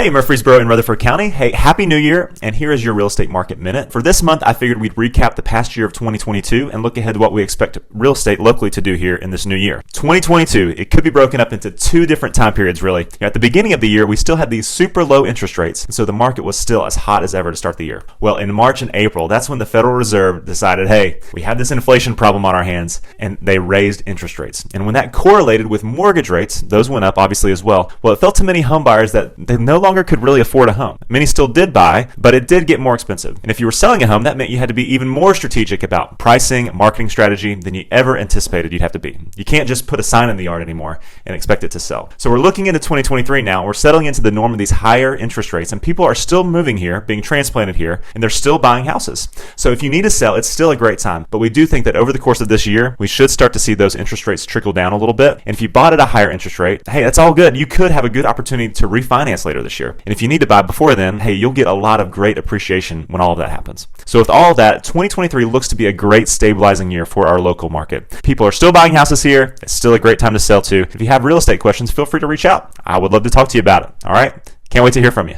Hey, Murfreesboro and Rutherford County. Hey, Happy New Year, and here is your Real Estate Market Minute. For this month, I figured we'd recap the past year of 2022 and look ahead to what we expect real estate locally to do here in this new year. 2022, it could be broken up into two different time periods, really. At the beginning of the year, we still had these super low interest rates, and so the market was still as hot as ever to start the year. Well, in March and April, that's when the Federal Reserve decided, hey, we have this inflation problem on our hands, and they raised interest rates. And when that correlated with mortgage rates, those went up obviously as well. Well, it felt to many home buyers that they no longer could really afford a home. Many still did buy, but it did get more expensive. And if you were selling a home, that meant you had to be even more strategic about pricing, marketing strategy than you ever anticipated you'd have to be. You can't just put a sign in the yard anymore and expect it to sell. So we're looking into 2023 now. We're settling into the norm of these higher interest rates, and people are still moving here, being transplanted here, and they're still buying houses. So if you need to sell, it's still a great time. But we do think that over the course of this year, we should start to see those interest rates trickle down a little bit. And if you bought at a higher interest rate, hey, that's all good. You could have a good opportunity to refinance later this year. And if you need to buy before then, hey, you'll get a lot of great appreciation when all of that happens. So with all of that, 2023 looks to be a great stabilizing year for our local market. People are still buying houses here. It's still a great time to sell too. If you have real estate questions, feel free to reach out. I would love to talk to you about it. All right? Can't wait to hear from you.